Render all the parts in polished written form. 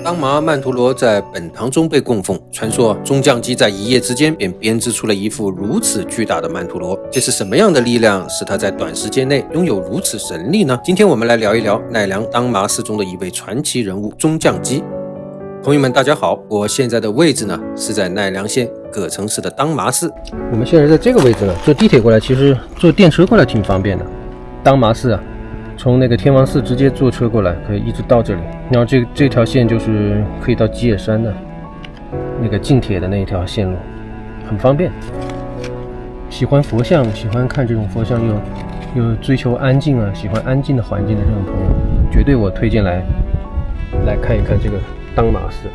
当麻曼陀罗在本堂中被供奉，传说中将机在一夜之间便编织出了一副如此巨大的曼陀罗。这是什么样的力量使他在短时间内拥有如此神力呢？今天我们来聊一聊奈良当麻寺中的一位传奇人物中将机。朋友们大家好，我现在的位置呢是在奈良县葛城市的当麻寺。我们现在在这个位置呢，坐地铁过来，其实坐电车过来挺方便的。当麻寺啊，从那个天王寺直接坐车过来，可以一直到这里。然后这条线就是可以到吉野山的那个近铁的那一条线路，很方便。喜欢佛像，喜欢看这种佛像又追求安静啊，喜欢安静的环境的这种朋友，绝对我推荐来看一看这个当麻寺。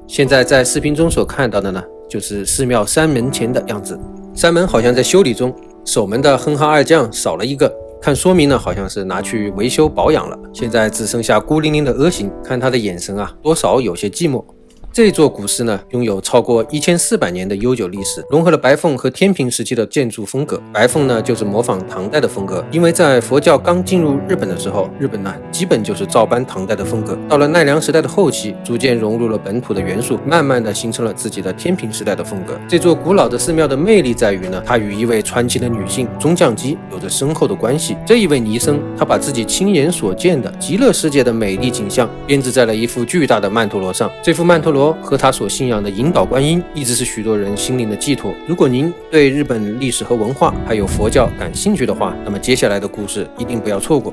现在在视频中所看到的呢，就是寺庙山门前的样子。山门好像在修理中，守门的哼哈二将少了一个，看说明呢，好像是拿去维修保养了。现在只剩下孤零零的阿行，看他的眼神啊，多少有些寂寞。这座古寺呢，拥有超过1400年的悠久历史，融合了白凤和天平时期的建筑风格。白凤呢，就是模仿唐代的风格，因为在佛教刚进入日本的时候，日本呢基本就是照搬唐代的风格。到了奈良时代的后期，逐渐融入了本土的元素，慢慢的形成了自己的天平时代的风格。这座古老的寺庙的魅力在于呢，它与一位传奇的女性中将机有着深厚的关系。这一位尼僧，他把自己亲眼所见的极乐世界的美丽景象编织在了一幅巨大的曼陀罗上。这幅曼陀罗和他所信仰的引导观音一直是许多人心灵的寄托。如果您对日本历史和文化还有佛教感兴趣的话，那么接下来的故事一定不要错过。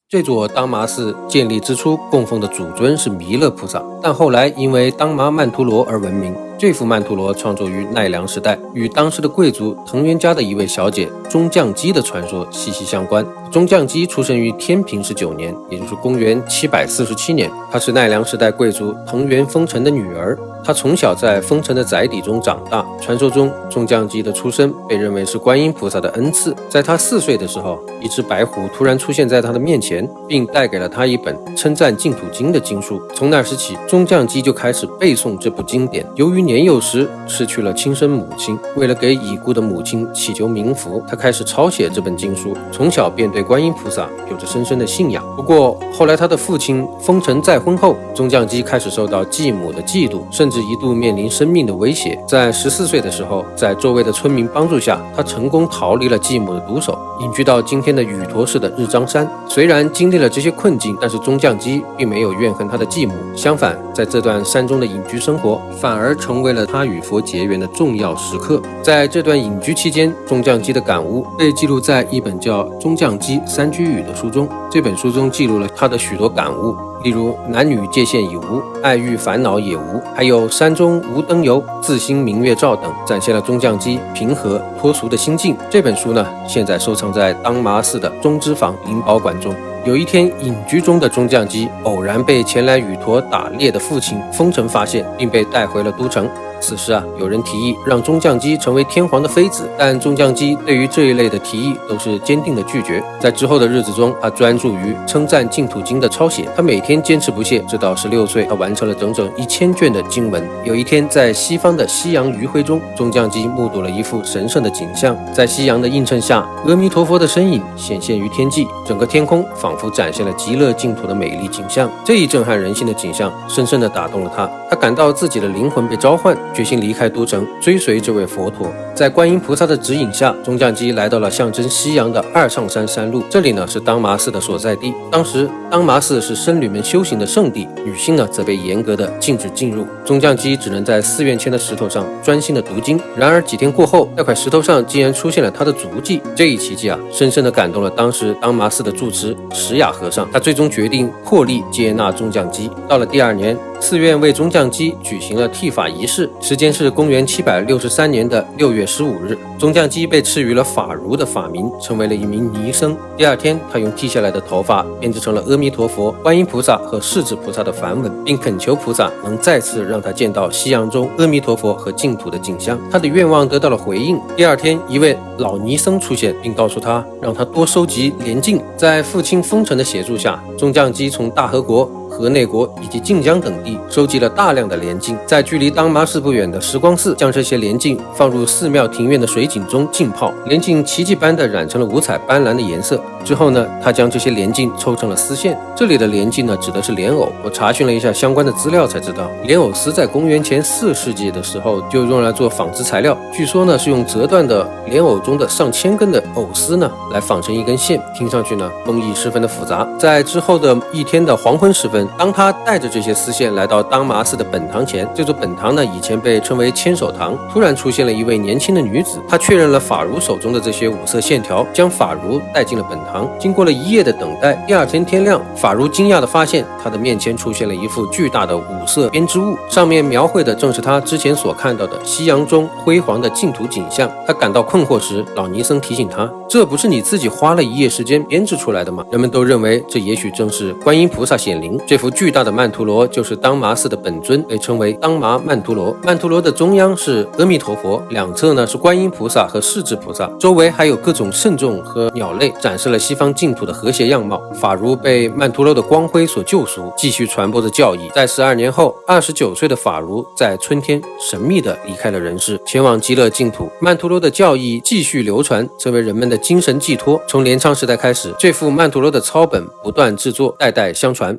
这座当麻寺建立之初供奉的主尊是弥勒菩萨，但后来因为当麻曼陀罗而闻名。这幅曼陀罗创作于奈良时代，与当时的贵族藤原家的一位小姐中将机的传说息息相关。中将机出生于天平19年，也就是公元747年。她是奈良时代贵族藤原丰臣的女儿。她从小在丰臣的宅邸中长大。传说中，中将机的出生被认为是观音菩萨的恩赐。在她4岁的时候，一只白狐突然出现在她的面前，并带给了她一本称赞净土经的经书。从那时起，中将机就开始背诵这部经典。由于年幼时失去了亲生母亲，为了给已故的母亲祈求冥福，他开始抄写这本经书。从小便对观音菩萨有着深深的信仰。不过后来他的父亲丰臣再婚后，中将机开始受到继母的嫉妒，甚至一度面临生命的威胁。在14岁的时候，在周围的村民帮助下，他成功逃离了继母的毒手，隐居到今天的宇陀市的日张山。虽然经历了这些困境，但是中将机并没有怨恨他的继母，相反，在这段山中的隐居生活反而成为了他与佛结缘的重要时刻。在这段隐居期间，中将机的感悟被记录在一本叫《中将机三居语》的书中。这本书中记录了他的许多感悟，例如男女界限已无，爱欲烦恼也无，还有山中无灯油，自心明月照等，展现了中将机平和脱俗的心境。这本书呢，现在收藏在当麻寺的中之坊灵宝馆中。有一天，隐居中的中将机偶然被前来宇陀打猎的父亲丰臣发现，并被带回了都城。此时啊，有人提议让中将机成为天皇的妃子，但中将机对于这一类的提议都是坚定的拒绝。在之后的日子中，他专注于称赞净土经的抄写，他每天坚持不懈，直到16岁，他完成了整整1000卷的经文。有一天，在西方的夕阳余晖中，中将机目睹了一幅神圣的景象，在夕阳的映衬下，阿弥陀佛的身影显现于天际，整个天空仿佛展现了极乐净土的美丽景象。这一震撼人心的景象深深地打动了他，他感到自己的灵魂被召唤，决心离开都城，追随这位佛陀。在观音菩萨的指引下，中将机来到了象征西洋的二上山山路，这里呢是当麻寺的所在地。当时当麻寺是僧侣们修行的圣地，女性呢则被严格的禁止进入。中将机只能在寺院前的石头上专心的读经。然而几天过后，那块石头上竟然出现了他的足迹。这一奇迹啊，深深的感动了当时当麻寺的住持石雅和尚。他最终决定破例接纳中将机。到了第2年，寺院为中将机举行了剃发仪式，时间是公元763年的6月15日。中将机被赐予了法如的法名，成为了一名尼僧。第2天，他用剃下来的头发编织成了阿弥陀佛、观音菩萨和世子菩萨的梵文，并恳求菩萨能再次让他见到西洋中阿弥陀佛和净土的景象。他的愿望得到了回应。第2天，一位老尼僧出现，并告诉他让他多收集莲镜。在父亲丰臣的协助下，中将机从大和国河内国以及晋江等地收集了大量的莲镜，在距离当麻寺不远的时光寺，将这些莲镜放入寺庙庭院的水井中浸泡，莲镜奇迹般的染成了五彩斑斓的颜色。之后呢，他将这些莲镜抽成了丝线。这里的莲镜呢，指的是莲藕。我查询了一下相关的资料才知道，莲藕丝在公元前4世纪的时候就用来做纺织材料。据说呢，是用折断的莲藕中的上千根的藕丝呢，来纺成一根线。听上去呢，工艺十分的复杂。在之后的一天的黄昏时分，当他带着这些丝线来到当麻寺的本堂前，这座本堂呢，以前被称为千手堂，突然出现了一位年轻的女子。她确认了法如手中的这些五色线条，将法如带进了本堂。经过了一夜的等待，第二天天亮，法如惊讶地发现他的面前出现了一幅巨大的五色编织物，上面描绘的正是他之前所看到的西洋中辉煌的净土景象。他感到困惑时，老尼僧提醒他，这不是你自己花了一夜时间编织出来的吗？人们都认为这也许正是观音菩萨显灵。这幅巨大的曼陀罗就是当麻寺的本尊，被称为当麻曼陀罗。曼陀罗的中央是阿弥陀佛，两侧呢是观音菩萨和势至菩萨，周围还有各种圣众和鸟类，展示了西方净土的和谐样貌。法如被曼陀罗的光辉所救赎，继续传播着教义。在12年后，29岁的法如在春天神秘地离开了人世，前往极乐净土。曼陀罗的教义继续流传，成为人们的精神寄托。从镰仓时代开始，这幅曼陀罗的抄本不断制作，代代相传。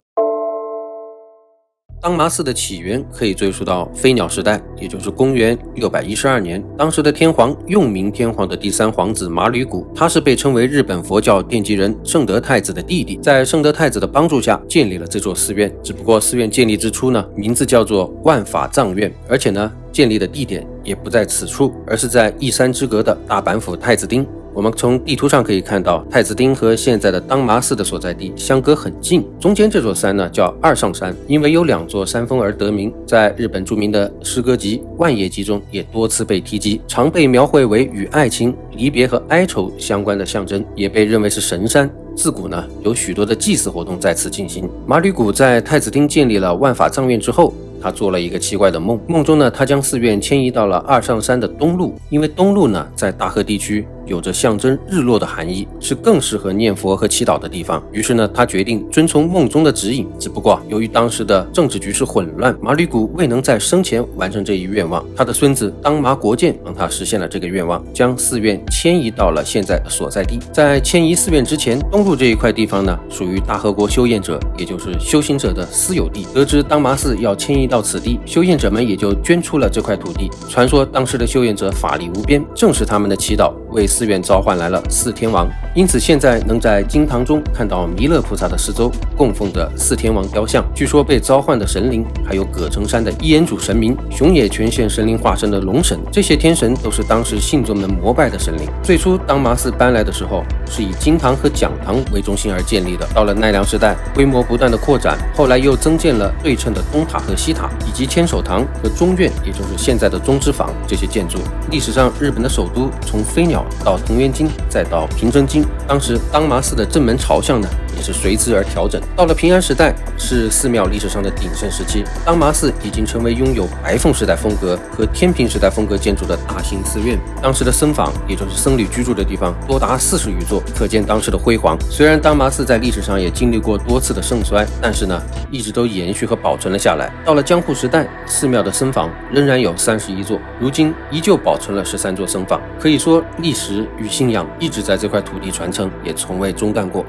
当麻寺的起源可以追溯到飞鸟时代，也就是公元612年。当时的天皇用明天皇的第3皇子麻吕古，他是被称为日本佛教奠基人圣德太子的弟弟，在圣德太子的帮助下建立了这座寺院。只不过寺院建立之初呢，名字叫做万法藏院，而且呢，建立的地点也不在此处，而是在一山之隔的大阪府太子町。我们从地图上可以看到，太子町和现在的当麻寺的所在地相隔很近。中间这座山呢叫二上山，因为有2座山峰而得名。在日本著名的诗歌集《万叶集》中也多次被提及，常被描绘为与爱情、离别和哀愁相关的象征，也被认为是神山。自古呢，有许多的祭祀活动在此进行。麻吕古在太子町建立了万法藏院之后，他做了一个奇怪的梦，梦中呢，他将寺院迁移到了二上山的东路，因为东路呢，在大和地区有着象征日落的含义，是更适合念佛和祈祷的地方。于是呢，他决定遵从梦中的指引。只不过由于当时的政治局势混乱，麻吕古未能在生前完成这一愿望，他的孙子当麻国建帮他实现了这个愿望，将寺院迁移到了现在的所在地。在迁移寺院之前，东路这一块地方呢，属于大和国修验者，也就是修行者的私有地。得知当麻寺要迁移到此地，修验者们也就捐出了这块土地。传说当时的修验者法力无边，正是他们的祈祷为寺院召唤来了4天王，因此现在能在经堂中看到弥勒菩萨的四周供奉着4天王雕像。据说被召唤的神灵还有葛城山的一眼主神明、熊野全县神灵化身的龙神，这些天神都是当时信众们膜拜的神灵。最初当麻寺搬来的时候，是以经堂和讲堂为中心而建立的。到了奈良时代，规模不断的扩展，后来又增建了对称的东塔和西塔，以及千手堂和中院，也就是现在的中之坊这些建筑。历史上日本的首都从飞鸟到藤原京再到平真京，当时当麻寺的正门朝向呢也是随之而调整。到了平安时代，是寺庙历史上的鼎盛时期，当麻寺已经成为拥有白凤时代风格和天平时代风格建筑的大型寺院。当时的僧坊，也就是僧侣居住的地方，多达40余座，可见当时的辉煌。虽然当麻寺在历史上也经历过多次的盛衰，但是呢，一直都延续和保存了下来。到了江户时代，寺庙的僧坊仍然有31座，如今依旧保存了13座僧坊。可以说，历史与信仰一直在这块土地传承，也从未中断过。